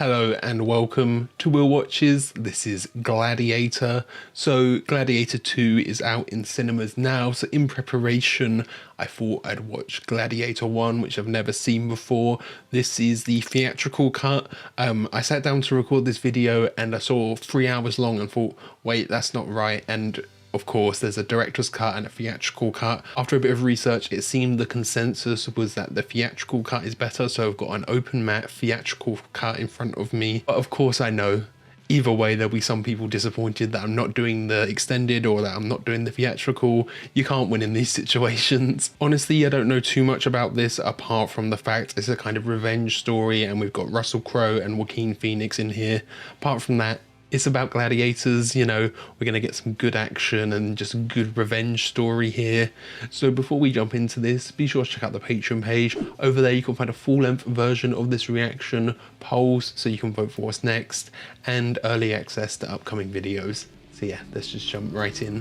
Hello and welcome to Will Watches. This is Gladiator. So Gladiator 2 is out in cinemas now. So in preparation, I thought I'd watch Gladiator 1, which I've never seen before. This is the theatrical cut. I sat down to record this video and I saw 3 hours long and thought, wait, that's not right. And of course, there's a director's cut and a theatrical cut. After a bit of research, it seemed the consensus was that the theatrical cut is better. So I've got an open matte theatrical cut in front of me. But of course, I know either way, there'll be some people disappointed that I'm not doing the extended or that I'm not doing the theatrical. You can't win in these situations. Honestly, I don't know too much about this apart from the fact it's a kind of revenge story and we've got Russell Crowe and Joaquin Phoenix in here. Apart from that, it's about gladiators, you know, we're going to get some good action and just a good revenge story here. So before we jump into this, be sure to check out the Patreon page. Over there you can find a full-length version of this reaction, polls so you can vote for what's next, and early access to upcoming videos. So yeah, let's just jump right in.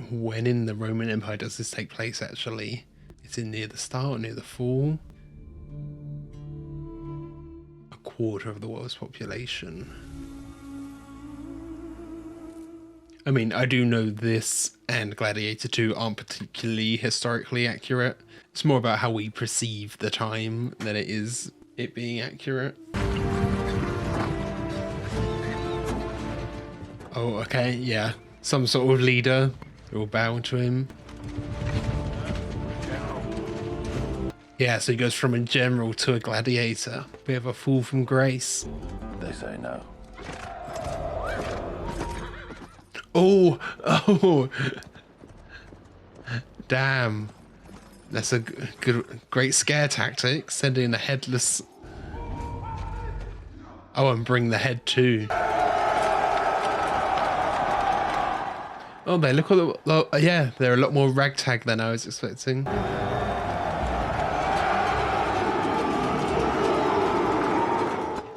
When in the Roman Empire does this take place actually? Is it near the start or near the fall? Quarter of the world's population. I mean, I do know this and Gladiator 2 aren't particularly historically accurate. It's more about how we perceive the time than it is it being accurate. Oh, okay, yeah. Some sort of leader. We'll bow to him. Yeah, so he goes from a general to a gladiator. We have a fall from grace. They say no. Oh. Damn. That's a great scare tactic. Send in a headless. Oh, and bring the head too. Oh, they look all the, yeah, they're a lot more ragtag than I was expecting.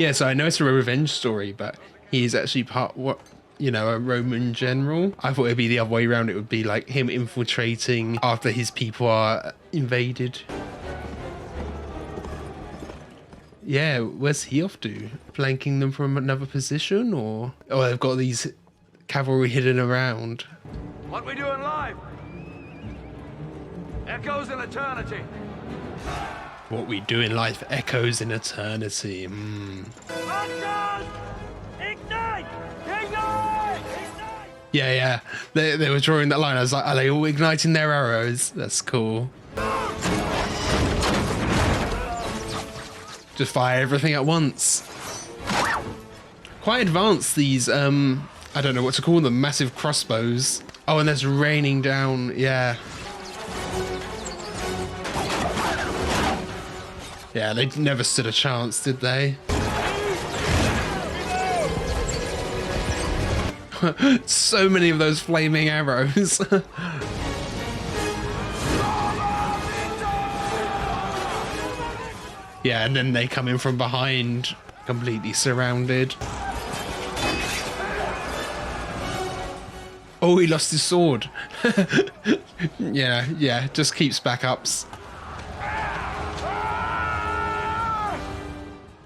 Yeah, so I know it's a revenge story, but he's actually part, a Roman general. I thought it'd be the other way around. It would be like him infiltrating after his people are invaded. Yeah, where's he off to? Flanking them from another position, or they've got these cavalry hidden around. What we doing live? Echoes in eternity. What we do in life echoes in eternity. Ignite! Ignite! Yeah. They were drawing that line. I was like, are they all igniting their arrows? That's cool. Just fire everything at once. Quite advanced, these, I don't know what to call them, massive crossbows. Oh, and there's raining down, yeah. Yeah, they never stood a chance, did they? So many of those flaming arrows. Yeah, and then they come in from behind, completely surrounded. Oh, he lost his sword. Yeah, just keeps backups.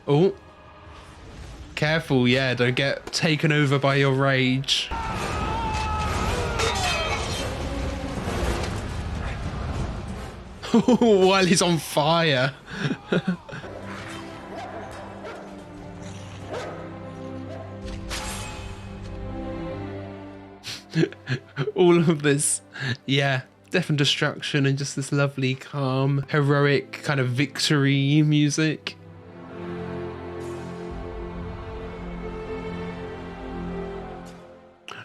Oh, careful, yeah, don't get taken over by your rage. While he's on fire. All of this, yeah, death and destruction and just this lovely, calm, heroic kind of victory music.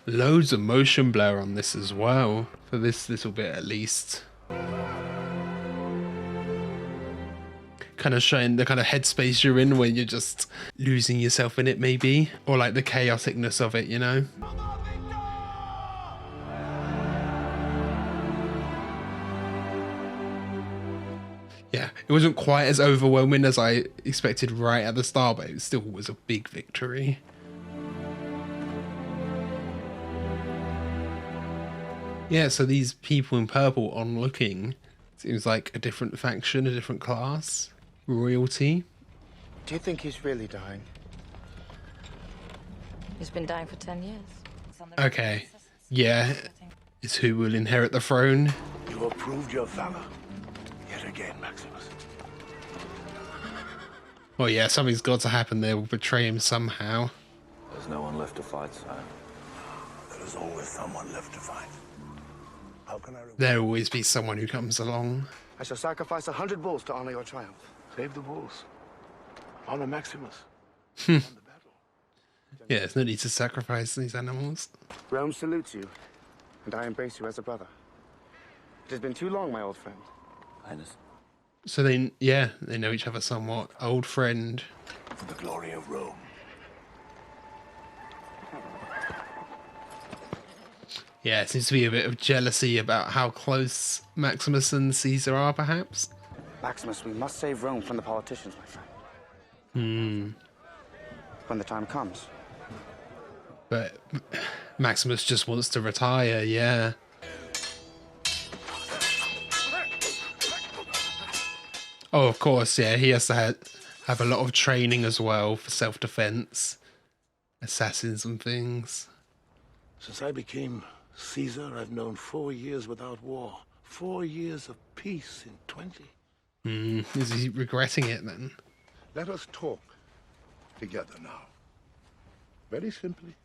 Loads of motion blur on this as well, for this little bit at least. Kind of showing the kind of headspace you're in when you're just losing yourself in it maybe, or like the chaoticness of it, you know? Yeah, it wasn't quite as overwhelming as I expected right at the start, but it still was a big victory. Yeah, so these people in purple onlooking seems like a different faction, a different class. royalty. Do you think he's really dying? He's been dying for 10 years. Okay, yeah, is who will inherit the throne. You have proved your valor yet again, Maximus. Well, yeah, something's got to happen there. We'll betray him somehow. There's no one left to fight, sire. There is always someone left to fight. How can I reward? There'll always be someone who comes along. I shall sacrifice 100 bulls to honor your triumph. Save the bulls. Honor Maximus. Yeah, there's no need to sacrifice these animals. Rome salutes you, and I embrace you as a brother. It has been too long, my old friend. Highness. So they know each other somewhat. Old friend. For the glory of Rome. Yeah, it seems to be a bit of jealousy about how close Maximus and Caesar are, perhaps. Maximus, we must save Rome from the politicians, my friend. When the time comes. But Maximus just wants to retire, yeah. Oh, of course, yeah, he has to have a lot of training as well for self-defense, assassins and things. Since I became Caesar, I've known 4 years without war. 4 years of peace in 20. Is he regretting it then? Let us talk together now. Very simply,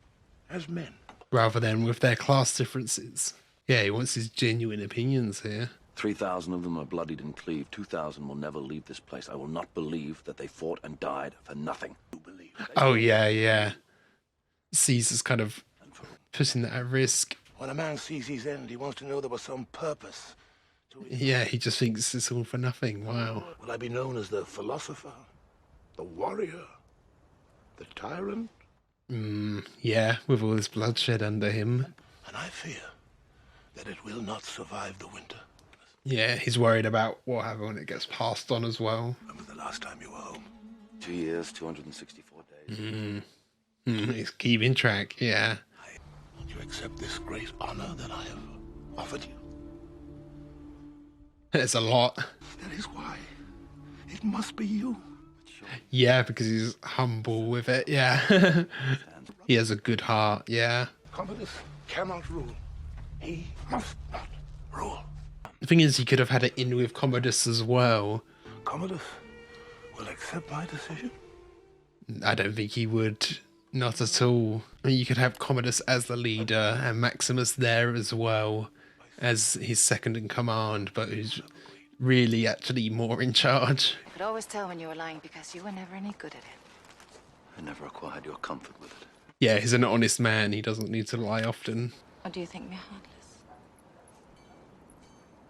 as men. Rather than with their class differences. Yeah, he wants his genuine opinions here. 3,000 of them are bloodied and cleaved. 2,000 will never leave this place. I will not believe that they fought and died for nothing. You believe? Oh, yeah. Caesar's kind of putting that at risk. When a man sees his end, he wants to know there was some purpose to it. Yeah, he just thinks it's all for nothing. Wow. Will I be known as the philosopher, the warrior, the tyrant? Yeah, with all this bloodshed under him. And I fear that it will not survive the winter. Yeah, he's worried about what happens when it gets passed on as well. Remember the last time you were home? 2 years, 264 days. He's keeping track, yeah. Won't you accept this great honor that I have offered you? It's a lot. That is why it must be you. Yeah, because he's humble with it, yeah. He has a good heart, yeah. Commodus cannot rule. He must not rule. The thing is, he could have had it in with Commodus as well. Commodus will accept my decision. I don't think he would. Not at all. I mean, you could have Commodus as the leader and Maximus there as well as his second in command, but who's really actually more in charge. I could always tell when you were lying because you were never any good at it. I never acquired your comfort with it. Yeah, he's an honest man. He doesn't need to lie often. Or do you think me heartless?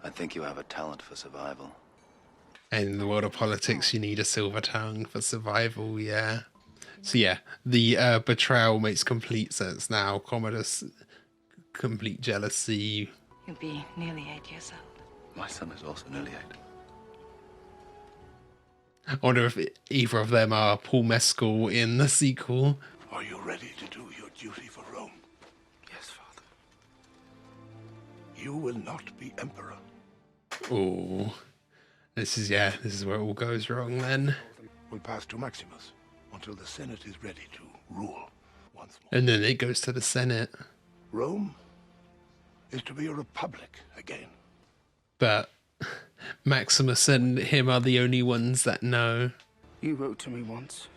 I think you have a talent for survival. And in the world of politics, you need a silver tongue for survival, yeah. So yeah, the betrayal makes complete sense now. Commodus, complete jealousy. You'll be nearly 8 years old. My son is also nearly 8. I wonder if either of them are Paul Mescal in the sequel. Are you ready to do your duty for Rome? Yes, Father. You will not be emperor. Oh, this is where it all goes wrong then. Will pass to Maximus until the Senate is ready to rule once more. And then it goes to the Senate. Rome is to be a republic again. But Maximus and him are the only ones that know. You wrote to me once,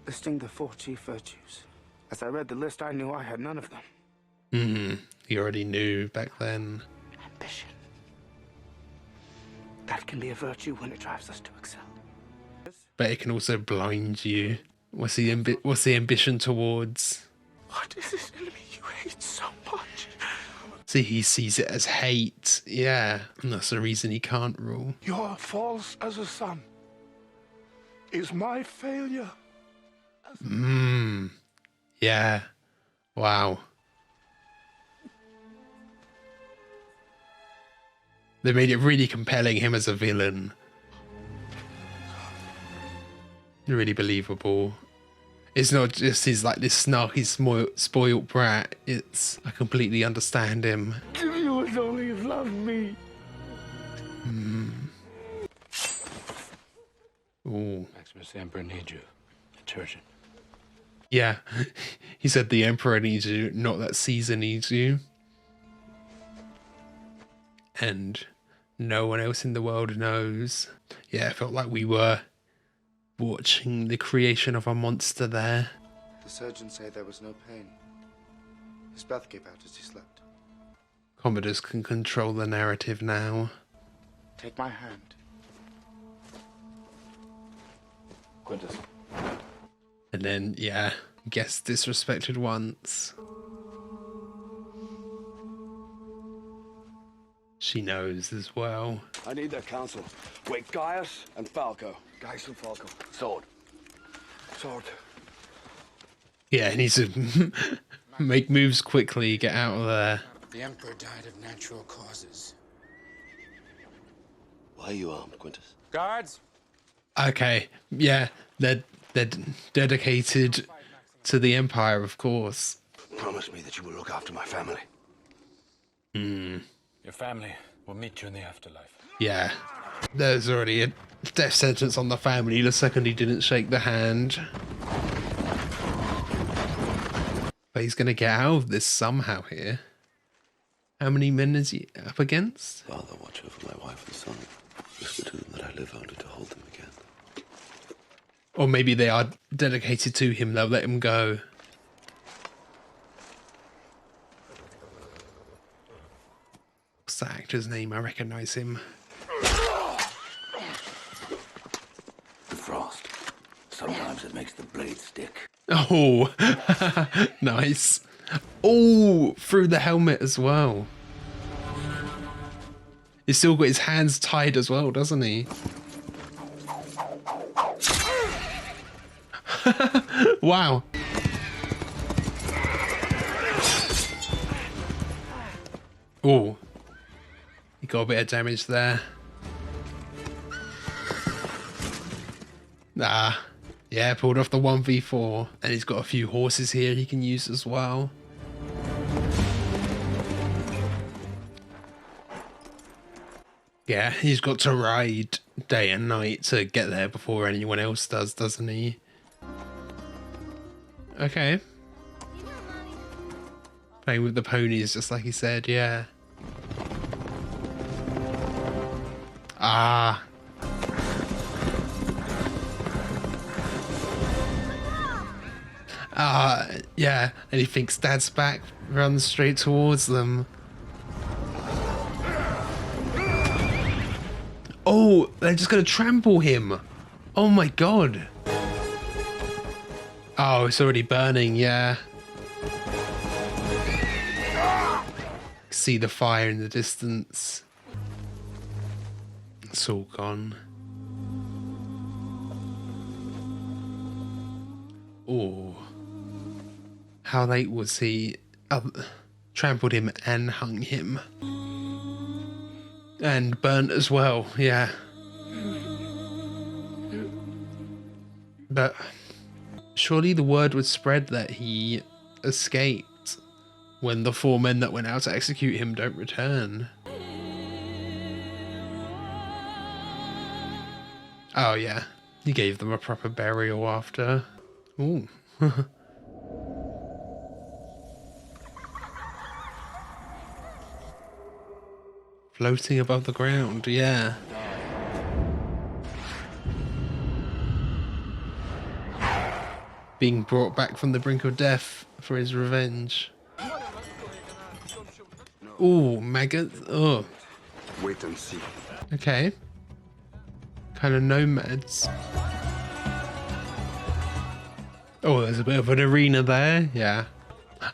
listing the 4 chief virtues. As I read the list, I knew I had none of them. He already knew back then. Ambition. That can be a virtue when it drives us to excel. But it can also blind you. What's the ambition towards? What is this enemy you hate so much? See, he sees it as hate. Yeah, and that's the reason he can't rule. Your false as a son is my failure. Yeah. Wow. They made it really compelling, him as a villain. Really believable. It's not just he's like this snarky, spoiled brat. It's, I completely understand him. If you would only have loved me. Ooh. Maximus, the Emperor needs you. Detergent. Yeah, he said the Emperor needs you, not that Caesar needs you. And no one else in the world knows. Yeah, it felt like we were watching the creation of a monster there. The surgeons say there was no pain. His breath gave out as he slept. Commodus can control the narrative now. Take my hand. Quintus. And then, yeah, gets disrespected once. She knows as well. I need their counsel. Wait, Gaius and Falco. Gaius and Falco. Sword. Sword. Yeah, he needs to make moves quickly, get out of there. The Emperor died of natural causes. Why are you armed, Quintus? Guards! Okay, yeah, they're dedicated to the Empire, of course. Promise me that you will look after my family. Your family will meet you in the afterlife. Yeah, there's already a death sentence on the family the second he didn't shake the hand. But he's gonna get out of this somehow here. How many men is he up against? Father, watch over my wife and son. Whisper to them that I live only to hold them again. Or maybe they are dedicated to him, they'll let him go. What's that actor's name? I recognise him. The frost. Sometimes it makes the blade stick. Oh, nice. Oh, through the helmet as well. He's still got his hands tied as well, doesn't he? Wow. Oh, he got a bit of damage there. Ah, yeah, pulled off the 1v4. And he's got a few horses here he can use as well. Yeah, he's got to ride day and night to get there before anyone else does, doesn't he? Okay. Playing with the ponies, just like he said, yeah. Ah. Yeah, and he thinks Dad's back, runs straight towards them. Oh, they're just gonna trample him. Oh my god. Oh, it's already burning, yeah. See the fire in the distance. It's all gone. Oh. How late was he? Trampled him and hung him. And burnt as well, yeah. But surely the word would spread that he escaped when the 4 men that went out to execute him don't return. Oh yeah, he gave them a proper burial after. Ooh. Floating above the ground, yeah. Being brought back from the brink of death for his revenge. Ooh, maggots. Oh. Wait and see. Okay. Kind of nomads. Oh, there's a bit of an arena there. Yeah.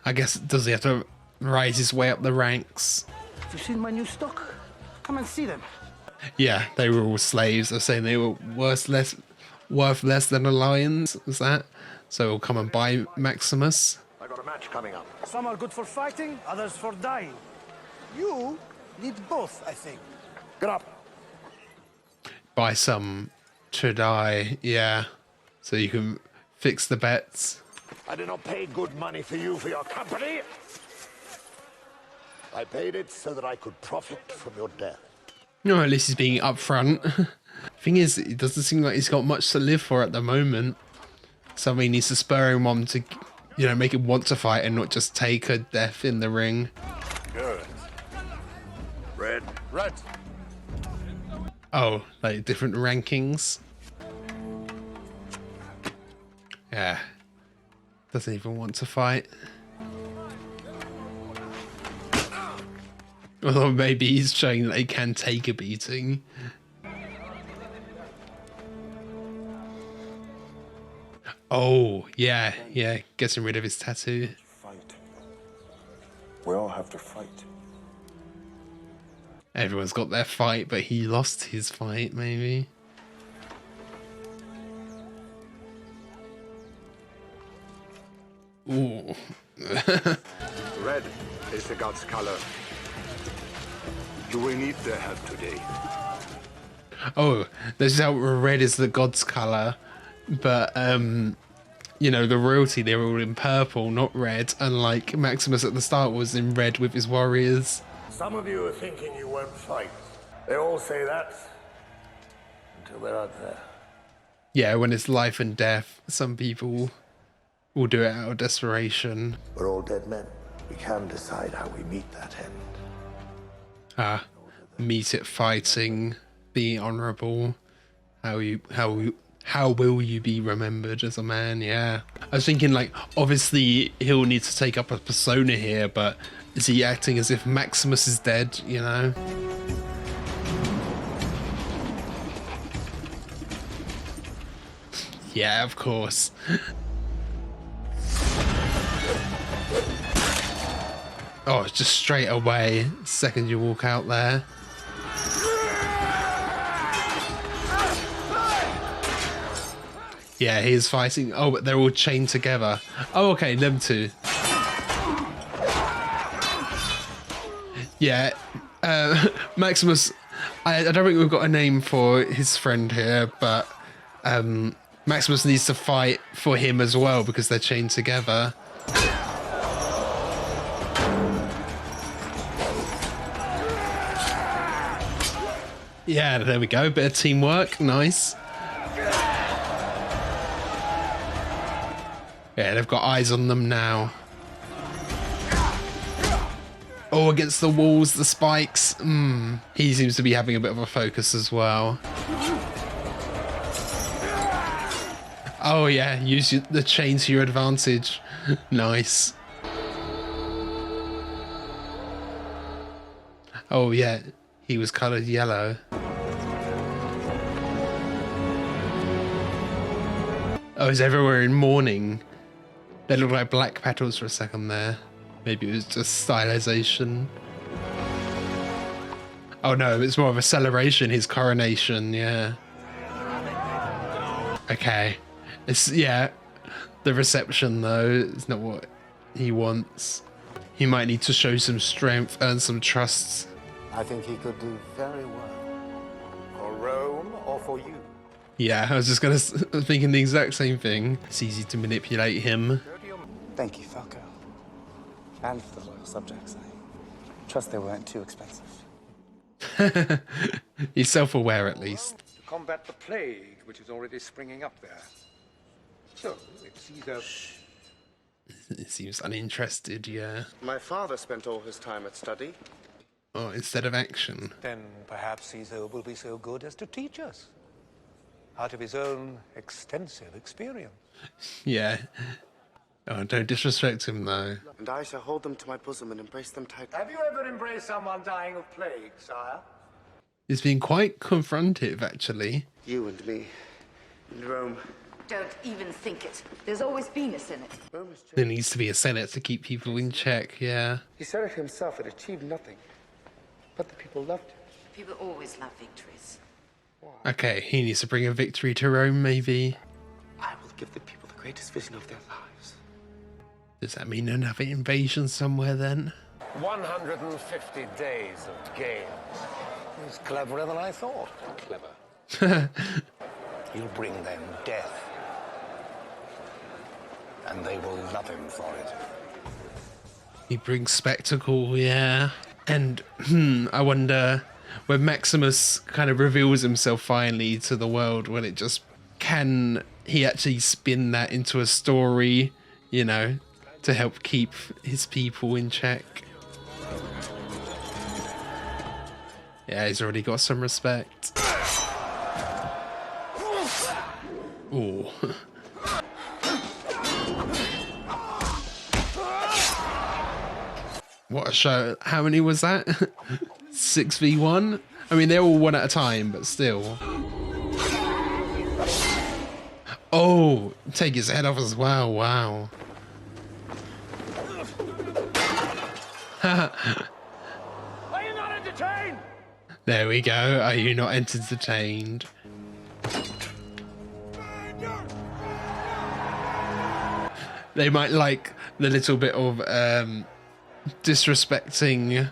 I guess, does he have to rise his way up the ranks? Have you seen my new stock? Come and see them. Yeah, they were all slaves. They're saying they were worth less than a lion's. Was that? So we'll come and buy Maximus. I got a match coming up. Some are good for fighting, others for dying. You need both, I think. Get up. Buy some to die. Yeah. So you can fix the bets. I did not pay good money for you for your company. I paid it so that I could profit from your death. No, at least he's being upfront. Thing is, it doesn't seem like he's got much to live for at the moment. Somebody needs to spur him on to, you know, make him want to fight and not just take a death in the ring. Good. Red. Red. Oh, like different rankings. Yeah. Doesn't even want to fight. Although maybe he's showing that he can take a beating. Oh, yeah, yeah. Getting rid of his tattoo. Fight. We all have to fight. Everyone's got their fight, but he lost his fight, maybe. Ooh. Red is the god's color. Do we need their help today? Oh, this is how red is the god's color, but you know, the royalty, they're all in purple, not red, unlike Maximus at the start was in red with his warriors. Some of you are thinking you won't fight. They all say that until they're out there. Yeah, when it's life and death, some people will do it out of desperation. We're all dead men. We can decide how we meet that end. Meet it fighting, be honourable. How will you be remembered as a man? Yeah. I was thinking, like, obviously he'll need to take up a persona here, but is he acting as if Maximus is dead, you know? Yeah, of course. Oh, just straight away, second you walk out there. Yeah, he is fighting. Oh, but they're all chained together. Oh, okay, them two. Yeah, Maximus, I don't think we've got a name for his friend here, but Maximus needs to fight for him as well because they're chained together. Yeah, there we go. Bit of teamwork. Nice. Yeah, they've got eyes on them now. Oh, against the walls, the spikes. He seems to be having a bit of a focus as well. Oh yeah, use the chain to your advantage. Nice. Oh yeah, he was coloured yellow. Oh, is everywhere in mourning? They look like black petals for a second there. Maybe it was just stylization. Oh no, it's more of a celebration, his coronation, yeah. Okay. It's, yeah, the reception though is not what he wants. He might need to show some strength, earn some trust. I think he could do very well. For Rome or for you? Yeah, I was just thinking the exact same thing. It's easy to manipulate him. Thank you, Falco. And for the loyal subjects. I trust they weren't too expensive. He's self-aware at least. To combat the plague, which is already springing up there. So, if Caesar... He seems uninterested, yeah. My father spent all his time at study. Oh, instead of action. Then perhaps Caesar will be so good as to teach us. Out of his own extensive experience. Yeah. Oh, don't disrespect him though. And I shall hold them to my bosom and embrace them tightly. Have you ever embraced someone dying of plague, sire? He's been quite confrontive, actually. You and me. In Rome. Don't even think it. There's always been a Senate. There needs to be a Senate to keep people in check, yeah. He said it himself, it achieved nothing. But the people loved it. People always love victories. Okay, he needs to bring a victory to Rome, maybe. I will give the people the greatest vision of their lives. Does that mean another invasion somewhere then? 150 days of games. He's cleverer than I thought. Clever. He'll bring them death. And they will love him for it. He brings spectacle, yeah. And, I wonder, when Maximus kind of reveals himself finally to the world, when it just can he actually spin that into a story, you know, to help keep his people in check. Yeah, he's already got some respect. Ooh. What a show. How many was that? 6v1? I mean, they're all one at a time, but still. Oh, take his head off as well. Wow. Are you not entertained? There we go. Are you not entertained? They might like the little bit of disrespecting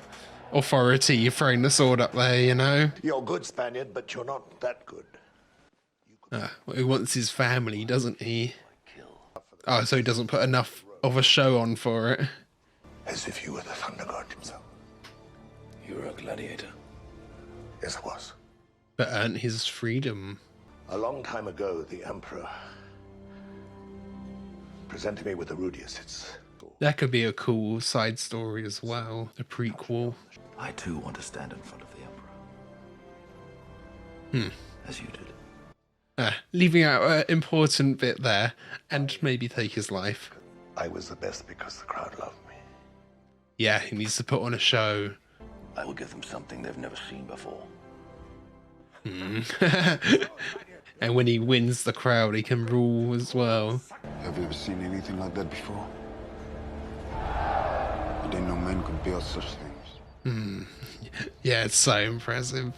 authority, throwing the sword up there, you know? You're good, Spaniard, but you're not that good. Well, he wants his family, doesn't he? Oh, so he doesn't put enough of a show on for it. As if you were the Thunder God himself. You were a gladiator. Yes, I was. But earned his freedom. A long time ago, the Emperor presented me with the Rudius. That could be a cool side story as well. A prequel. I too want to stand in front of the Emperor. As you did. Leaving out an important bit there, and maybe take his life. I was the best because the crowd loved me. Yeah, he needs to put on a show. I will give them something they've never seen before. And when he wins the crowd, he can rule as well. Have you ever seen anything like that before? I didn't know men could build such things. Yeah, it's so impressive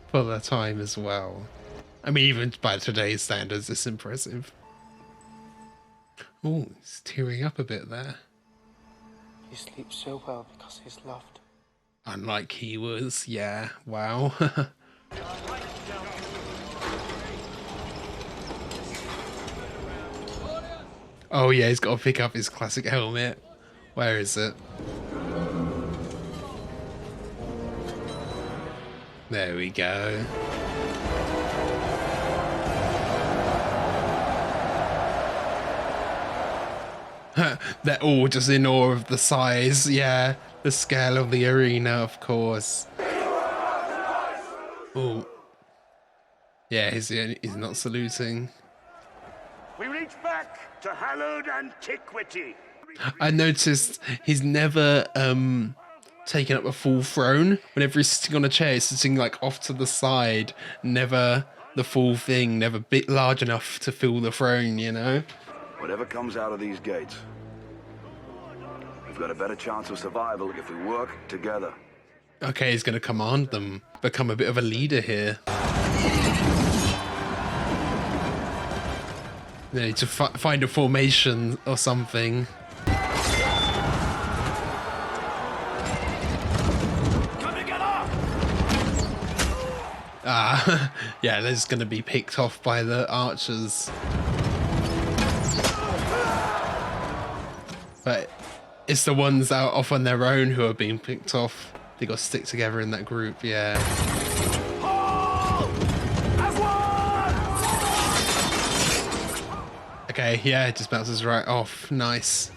for the time as well. I mean, even by today's standards, it's impressive. Oh, he's tearing up a bit there. He sleeps so well because he's loved. Unlike he was, yeah, wow. Oh yeah, he's got to pick up his classic helmet. Where is it? There we go. They're all just in awe of the size, yeah. The scale of the arena, of course. Oh. Yeah, he's not saluting. We reach back to hallowed antiquity. I noticed he's never taken up a full throne. Whenever he's sitting on a chair, he's sitting like off to the side. Never the full thing, never bit large enough to fill the throne, you know? Whatever comes out of these gates, we've got a better chance of survival if we work together. Okay, he's going to command them, become a bit of a leader here. They need to find a formation or something. Come together! Yeah, they're just going to be picked off by the archers. But it's the ones out off on their own who are being picked off. They got to stick together in that group, yeah. Okay, yeah, it just bounces right off. Nice.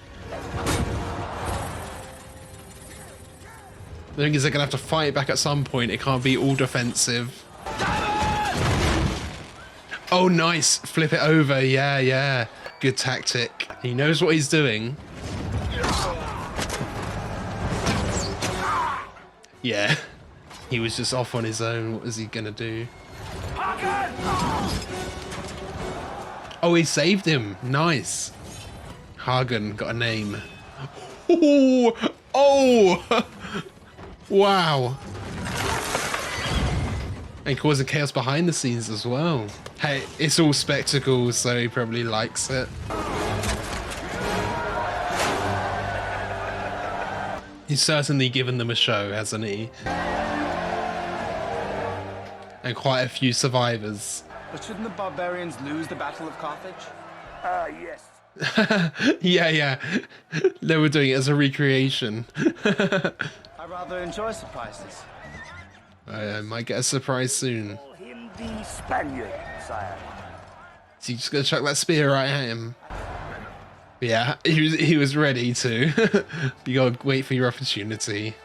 The thing is, they're going to have to fight back at some point. It can't be all defensive. Oh, nice. Flip it over. Yeah, yeah. Good tactic. He knows what he's doing. Yeah. He was just off on his own. What was he going to do? Oh, he saved him. Nice. Hagen got a name. Ooh. Oh! Wow. And causing chaos behind the scenes as well. Hey, it's all spectacle, so he probably likes it. He's certainly given them a show, hasn't he? And quite a few survivors. But shouldn't the barbarians lose the Battle of Carthage? Yes. Yeah, yeah. They were doing it as a recreation. I rather enjoy surprises. I might get a surprise soon. Call him the Spaniard, sire. So you just gonna chuck that spear right at him? Yeah, he was ready to. You gotta wait for your opportunity.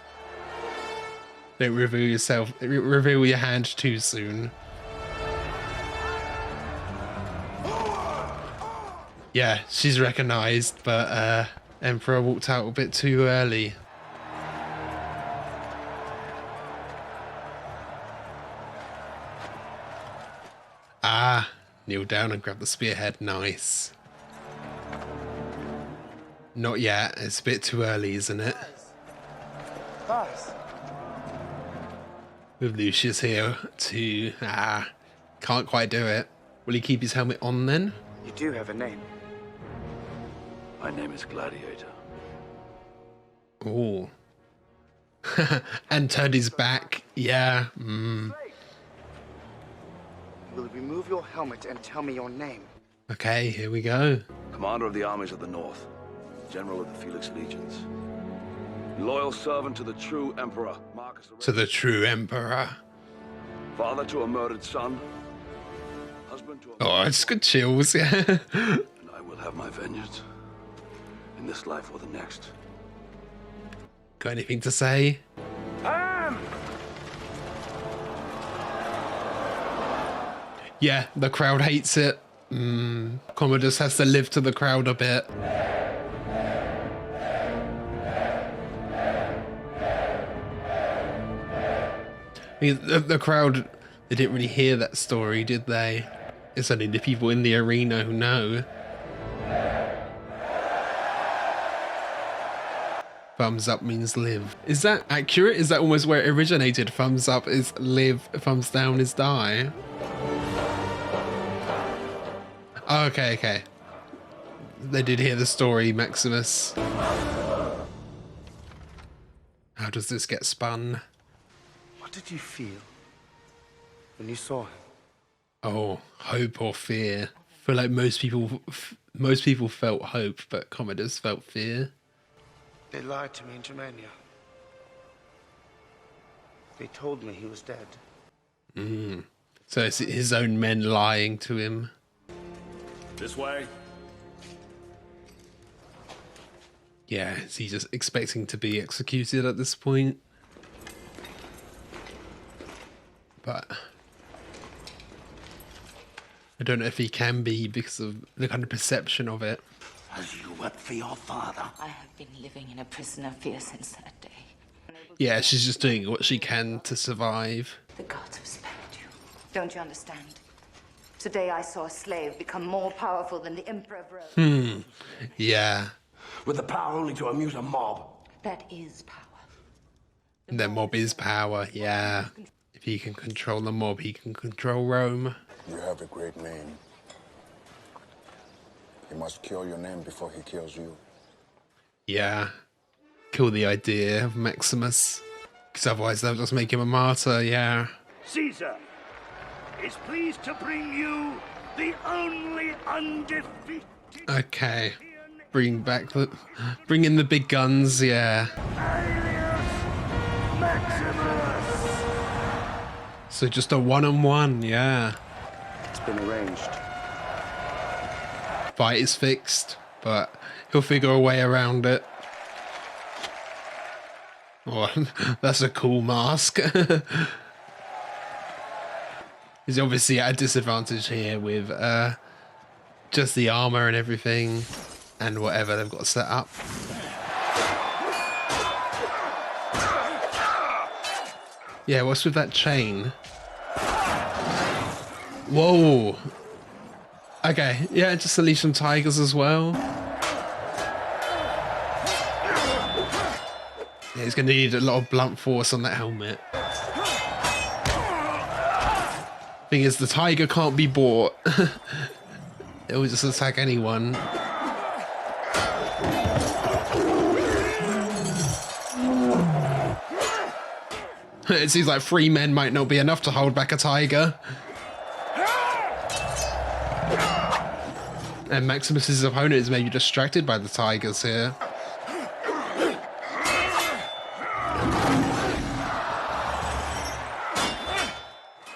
Don't reveal your hand too soon. Yeah, she's recognized, but Emperor walked out a bit too early. Ah, kneel down and grab the spearhead. Nice. Not yet. It's a bit too early, isn't it? With Lucius here too. Can't quite do it. Will he keep his helmet on then? You do have a name. My name is Gladiator. Oh. And turned his back. Yeah. Will you remove your helmet and tell me your name? Okay, here we go. Commander of the armies of the North. General of the Felix Legions. Loyal servant to the true Emperor, Marcus Aurelius. To the true Emperor. Father to a murdered son. Husband to a... Oh, it's good chills, yeah. And I will have my vengeance. In this life or the next. Got anything to say? Yeah, the crowd hates it. Commodus has to live to the crowd a bit. The crowd, they didn't really hear that story, did they? It's only the people in the arena who know. Thumbs up means live. Is that accurate? Is that almost where it originated? Thumbs up is live, thumbs down is die. Oh, okay. They did hear the story, Maximus. How does this get spun? What did you feel when you saw him? Oh, hope or fear. I feel like most people felt hope, but Commodus felt fear. They lied to me in Germania. They told me he was dead. So it's his own men lying to him. This way. Yeah, is he just expecting to be executed at this point? But I don't know if he can be because of the kind of perception of it. As you wept for your father. I have been living in a prison of fear since that day. Yeah, she's just doing what she can to survive. The gods have spared you. Don't you understand? Today I saw a slave become more powerful than the Emperor of Rome. Yeah. With the power only to amuse a mob. That is power. The mob is power, yeah. If he can control the mob, he can control Rome. You have a great name. He must kill your name before he kills you. Yeah. Kill the idea of Maximus. Because otherwise they'll just make him a martyr, yeah. Caesar is pleased to bring you the only undefeated... Okay. Bring in the big guns, yeah. Maximus! So just a one-on-one, yeah. It's been arranged. Fight is fixed, but he'll figure a way around it. Oh, that's a cool mask. He's obviously at a disadvantage here with just the armor and everything and whatever they've got set up. Yeah, what's with that chain? Whoa. Okay, yeah, just unleash some tigers as well. Yeah, he's going to need a lot of blunt force on that helmet. Thing is, the tiger can't be bought. It'll just attack anyone. It seems like 3 men might not be enough to hold back a tiger. And Maximus's opponent is maybe distracted by the tigers here.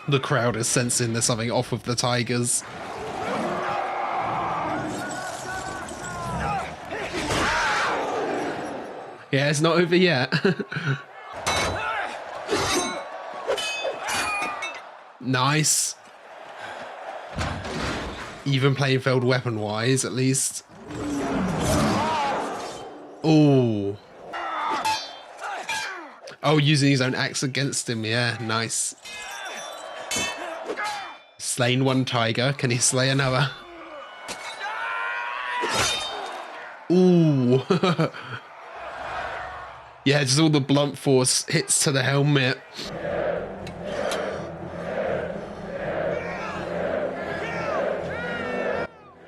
The crowd is sensing there's something off with the tigers. Yeah, it's not over yet. Nice. Even playing field weapon-wise, at least. Oh. Oh, using his own axe against him. Yeah, nice. Slain one tiger. Can he slay another? Ooh. Yeah, just all the blunt force hits to the helmet.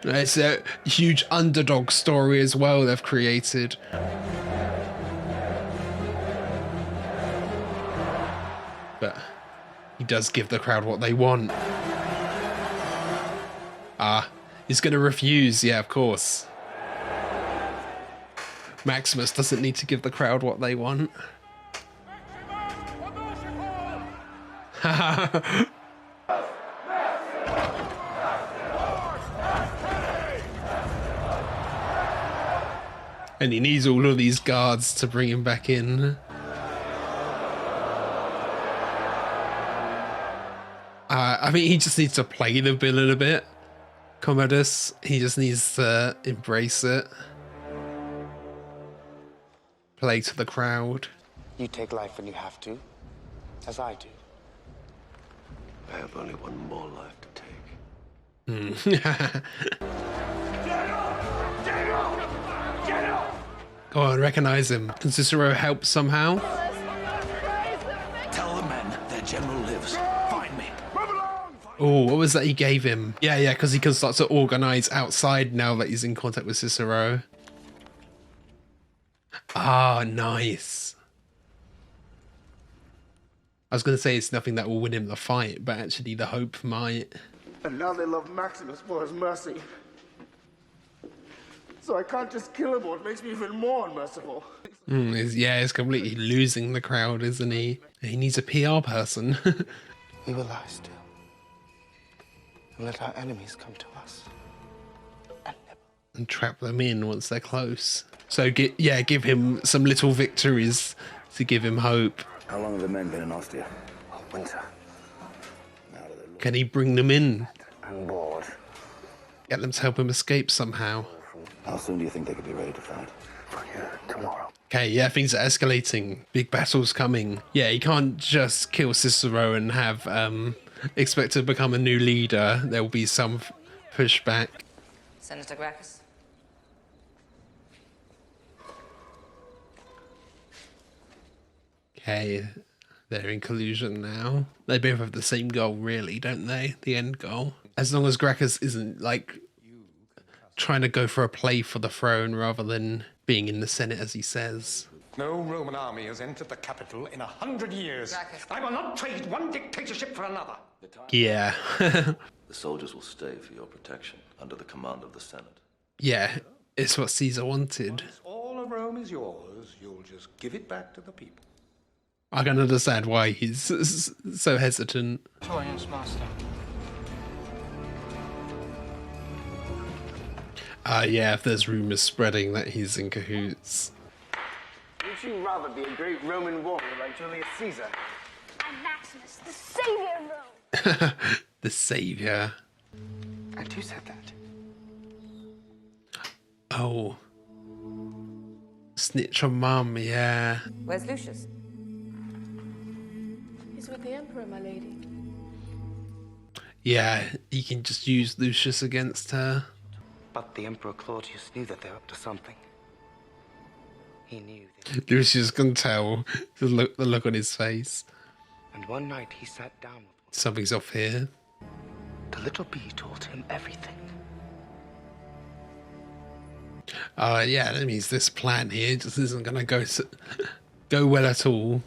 It's a huge underdog story as well they've created. But he does give the crowd what they want. Ah, he's going to refuse. Yeah, of course. Maximus doesn't need to give the crowd what they want. And he needs all of these guards to bring him back in. I think he just needs to play the villain a bit. Commodus, he just needs to embrace it. Play to the crowd. You take life when you have to, as I do. I have only one more life to take. Go on, recognize him. Can Cicero help somehow? Tell the men their general lives. Find me. Oh, what was that he gave him? Yeah, because he can start to organize outside now that he's in contact with Cicero. Ah, nice. I was going to say it's nothing that will win him the fight, but actually the hope might. And now they love Maximus for his mercy. So I can't just kill him, or it makes me even more unmerciful. He's completely losing the crowd, isn't he? He needs a PR person. We will lie still and let our enemies come to us and trap them in once they're close. So give him some little victories to give him hope. How long have the men been in Ostia? Oh, winter. Can he bring them in? I'm bored. Get them to help him escape somehow. How soon do you think they could be ready to fight? Tomorrow. Okay, yeah, things are escalating. Big battles coming. Yeah, he can't just kill Cicero and have expect to become a new leader. There will be some pushback. Senator Gracchus? Okay, they're in collusion now. They both have the same goal, really, don't they? The end goal. As long as Gracchus isn't, like, trying to go for a play for the throne rather than being in the Senate, as he says. No Roman army has entered the capital in 100 years. I will not trade one dictatorship for another. Yeah. The soldiers will stay for your protection under the command of the Senate. Yeah, it's what Caesar wanted. Once all of Rome is yours, you'll just give it back to the people. I can understand why he's so hesitant. Torian's master. Yeah, if there's rumors spreading that he's in cahoots. Would you rather be a great Roman warrior like Julius Caesar? I'm Maximus, the savior of Rome. The savior. And who said that? Oh. Snitch on mum, yeah. Where's Lucius? He's with the Emperor, my lady. Yeah, he can just use Lucius against her. But the Emperor Claudius knew that they're up to something. He knew Lucius can tell the look on his face. And one night he sat down with Something's off here. the little bee told him everything. Yeah, that means this plan here just isn't gonna go well at all.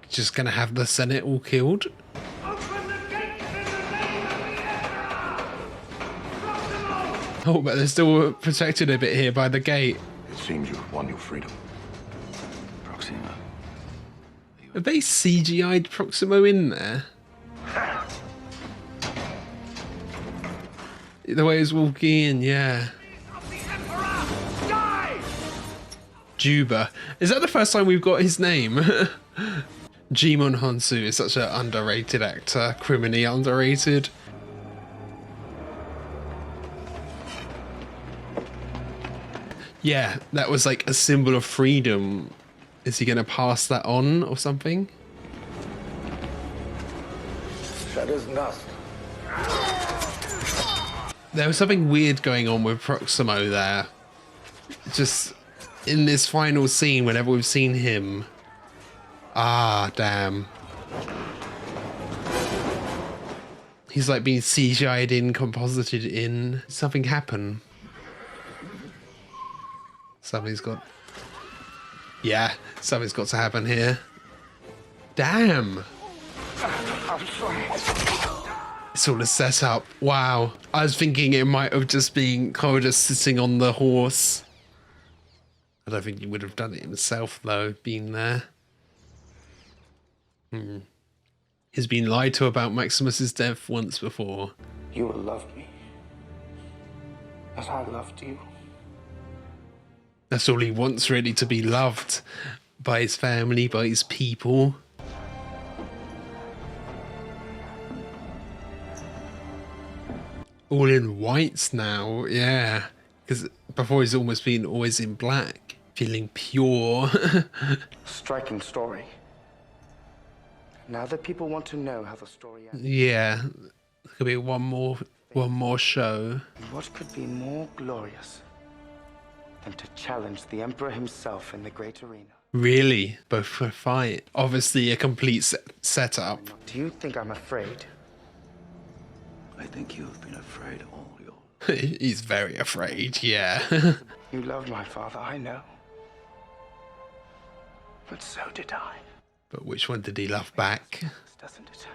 Just gonna have the Senate all killed. Oh, but they're still protected a bit here by the gate. It seems you've won your freedom. Proxima. Have they CGI'd Proximo in there? The way he's walking in, yeah. Juba. Is that the first time we've got his name? Jimon Honsu is such an underrated actor, criminally underrated. Yeah, that was like a symbol of freedom. Is he going to pass that on or something? Shadow's dust. There was something weird going on with Proximo there. Just in this final scene, whenever we've seen him. Ah, damn. He's like being CGI'd in, composited in. Something happened. Something's got... Yeah, something's got to happen here. Damn. It's all a setup. Wow. I was thinking it might have just been Commodus sitting on the horse. I don't think he would have done it himself, though, being there. He's been lied to about Maximus's death once before. You will love me as I loved you. That's all he wants, really, to be loved by his family, by his people. All in whites now, yeah. Because before he's almost been always in black, feeling pure. Striking story. Now that people want to know how the story ends. Yeah, there could be one more show. What could be more glorious than to challenge the Emperor himself in the great arena? Really? Both for a fight. Obviously a complete setup. Do you think I'm afraid? I think you've been afraid all your... He's very afraid, yeah. You loved my father, I know. But so did I. But which one did he love back? Doesn't it?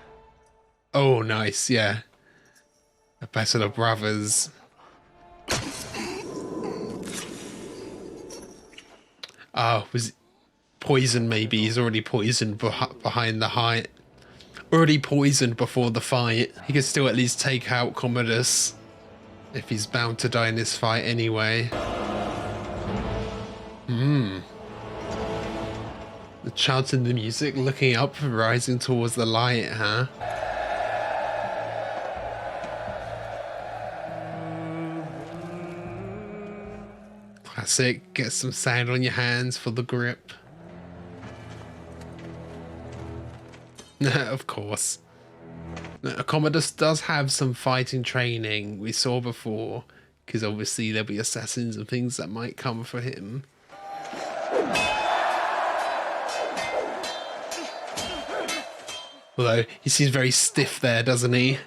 Oh, nice, yeah. A battle of brothers. Oh, was poison maybe? He's already poisoned behind the height. Already poisoned before the fight. He could still at least take out Commodus if he's bound to die in this fight anyway. The chant in the music, looking up, rising towards the light, huh? Classic, get some sand on your hands for the grip. Of course. Commodus does have some fighting training we saw before, because obviously there'll be assassins and things that might come for him. Although he seems very stiff there, doesn't he?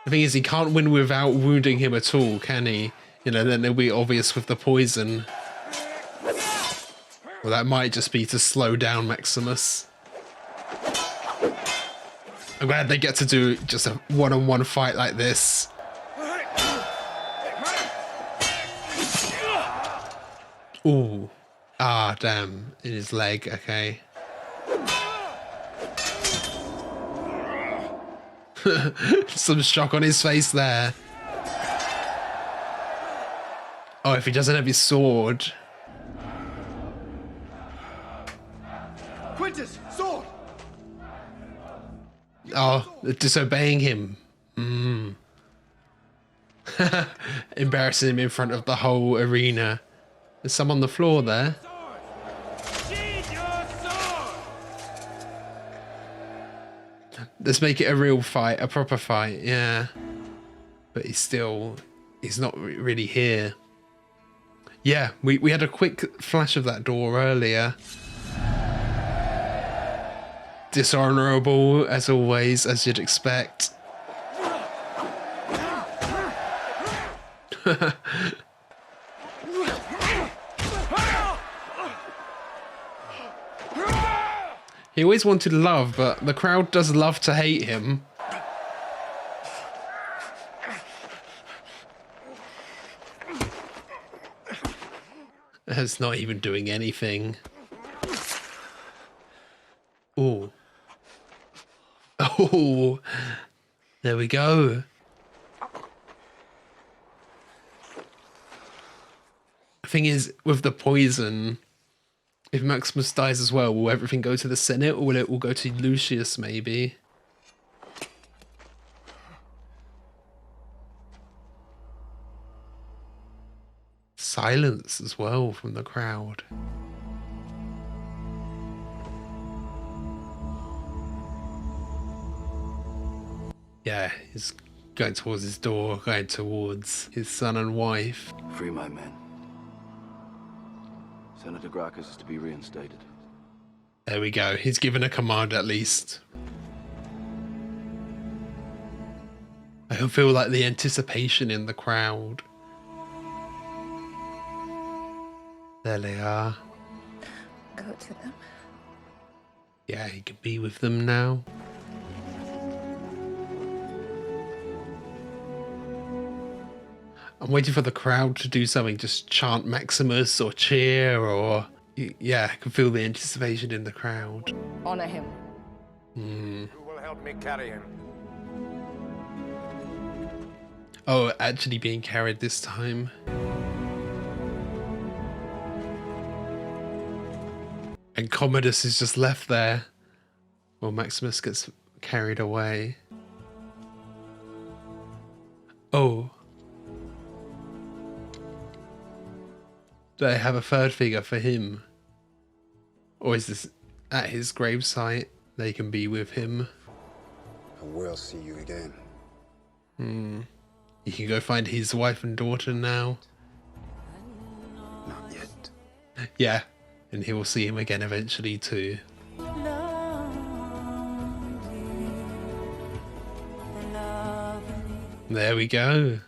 The thing is, he can't win without wounding him at all, can he? You know, then it'll be obvious with the poison. Well, that might just be to slow down Maximus. I'm glad they get to do just a one-on-one fight like this. Ooh. Ah, damn. In his leg, okay. Some shock on his face there. Oh, if he doesn't have his sword. Quintus, sword! Oh, they're disobeying him. Embarrassing him in front of the whole arena. There's some on the floor there. Let's make it a real fight, a proper fight, yeah. But he's not really here. Yeah, we had a quick flash of that door earlier. Dishonorable, as always, as you'd expect. He always wanted love, but the crowd does love to hate him. It's not even doing anything. Oh. Oh. There we go. The thing is, with the poison, if Maximus dies as well, will everything go to the Senate, or will it all go to Lucius, maybe? Silence as well from the crowd. Yeah, he's going towards his door, going towards his son and wife. Free my men. Senator Gracchus is to be reinstated. There we go. He's given a command at least. I can feel like the anticipation in the crowd. There they are. Go to them. Yeah, he can be with them now. I'm waiting for the crowd to do something, just chant Maximus or cheer or... Yeah, I can feel the anticipation in the crowd. Honor him. Who will help me carry him? Oh, actually being carried this time. And Commodus is just left there. Well, Maximus gets carried away. Oh. Do they have a third figure for him? Or is this at his gravesite? They can be with him. I will see you again. He can go find his wife and daughter now. Not yet. Yeah, and he will see him again eventually too. There we go.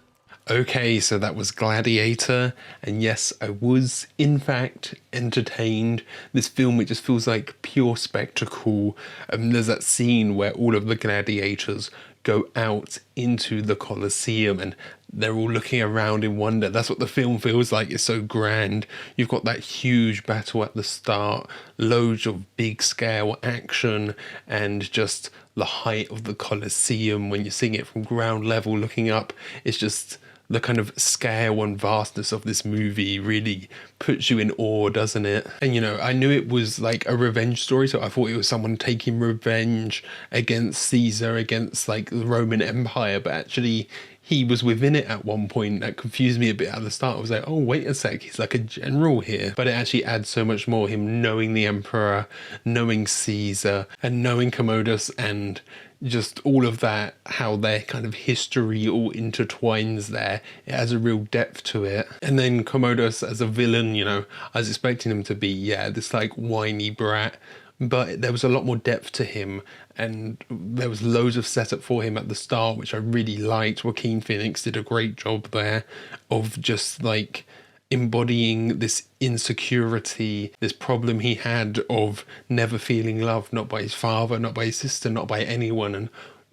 Okay, so that was Gladiator, and yes, I was in fact entertained. This film, it just feels like pure spectacle. There's that scene where all of the gladiators go out into the Colosseum and they're all looking around in wonder. That's what the film feels like. It's so grand. You've got that huge battle at the start, loads of big scale action, and just the height of the Colosseum when you're seeing it from ground level looking up. It's just the kind of scale and vastness of this movie really puts you in awe, doesn't it? And you know, I knew it was like a revenge story, so I thought it was someone taking revenge against Caesar, against like the Roman Empire, but actually he was within it at one point. That confused me a bit at the start. I was like, oh, wait a sec, he's like a general here. But it actually adds so much more, him knowing the emperor, knowing Caesar, and knowing Commodus, and just all of that, how their kind of history all intertwines there. It has a real depth to it. And then Commodus as a villain, you know, I was expecting him to be, yeah, this like whiny brat, but there was a lot more depth to him, and there was loads of setup for him at the start, which I really liked. Joaquin Phoenix did a great job there of just like embodying this insecurity, this problem he had of never feeling loved, not by his father, not by his sister, not by anyone, and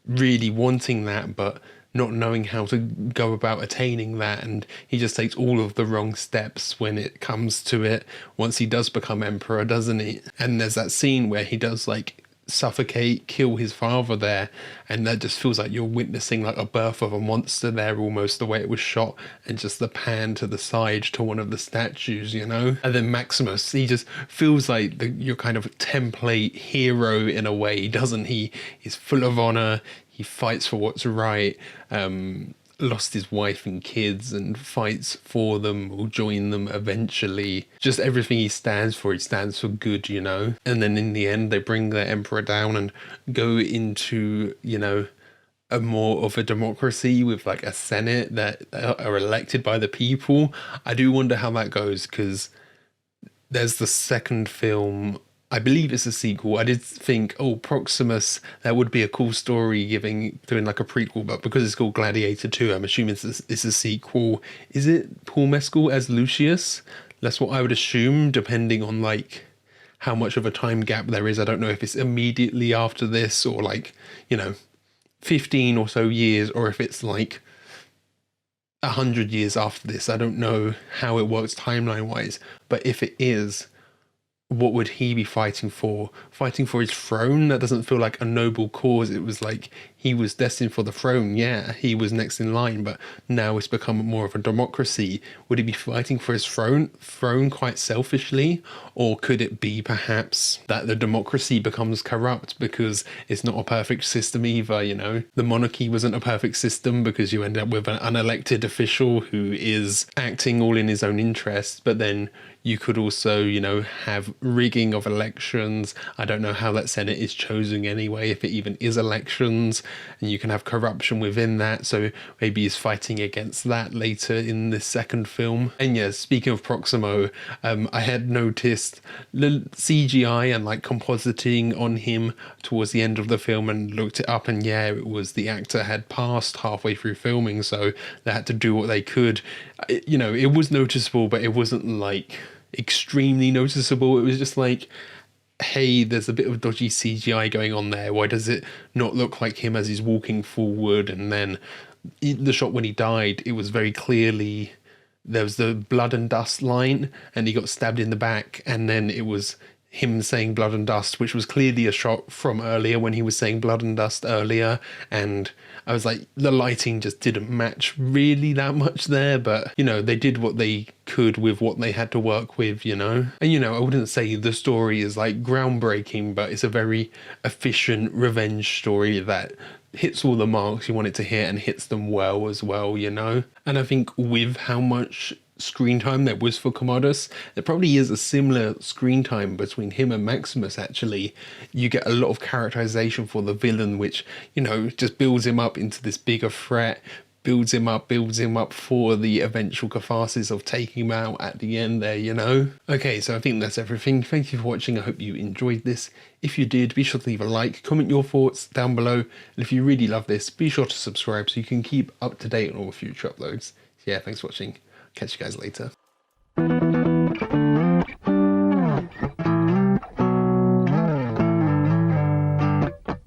really wanting that, but not knowing how to go about attaining that. And he just takes all of the wrong steps when it comes to it once he does become emperor, doesn't he? And there's that scene where he does like suffocate, kill his father there, and that just feels like you're witnessing like a birth of a monster there, almost the way it was shot, and just the pan to the side to one of the statues, you know. And then Maximus, he just feels like your kind of template hero in a way, doesn't he? He's full of honor, he fights for what's right, lost his wife and kids and fights for them, will join them eventually. Just everything he stands for good, you know. And then in the end, they bring the emperor down and go into, you know, a more of a democracy with like a senate that are elected by the people. I do wonder how that goes, because there's the second film, I believe it's a sequel. I did think, oh, Proximus, that would be a cool story doing like a prequel, but because it's called Gladiator 2, I'm assuming it's a sequel. Is it Paul Mescal as Lucius? That's what I would assume, depending on like how much of a time gap there is. I don't know if it's immediately after this or like, you know, 15 or so years, or if it's like 100 years after this. I don't know how it works timeline wise, but if it is, what would he be fighting for? Fighting for his throne? That doesn't feel like a noble cause. It was like he was destined for the throne. Yeah, he was next in line, but now it's become more of a democracy. Would he be fighting for his throne quite selfishly? Or could it be perhaps that the democracy becomes corrupt because it's not a perfect system either, you know? The monarchy wasn't a perfect system because you end up with an unelected official who is acting all in his own interest, but then you could also, you know, have rigging of elections. I don't know how that Senate is chosen anyway, if it even is elections, and you can have corruption within that. So maybe he's fighting against that later in the second film. And yeah, speaking of Proximo, I had noticed the CGI and like compositing on him towards the end of the film and looked it up, and yeah, it was the actor had passed halfway through filming, so they had to do what they could. You know, it was noticeable, but it wasn't like extremely noticeable. It was just like, hey, there's a bit of dodgy CGI going on there. Why does it not look like him as he's walking forward? And then the shot when he died, it was very clearly, there was the blood and dust line and he got stabbed in the back, and then it was him saying blood and dust, which was clearly a shot from earlier when he was saying blood and dust earlier. And I was like, the lighting just didn't match really that much there, but you know, they did what they could with what they had to work with, you know. And you know, I wouldn't say the story is like groundbreaking, but it's a very efficient revenge story that hits all the marks you want it to hit and hits them well as well, you know. And I think with how much screen time there was for Commodus, there probably is a similar screen time between him and Maximus. Actually, you get a lot of characterization for the villain, which, you know, just builds him up into this bigger threat, builds him up for the eventual catharsis of taking him out at the end there, you know. Okay, so I think that's everything. Thank you for watching. I hope you enjoyed this. If you did, be sure to leave a like, comment your thoughts down below, and if you really love this, be sure to subscribe so you can keep up to date on all future uploads. So yeah, thanks for watching. Catch you guys later.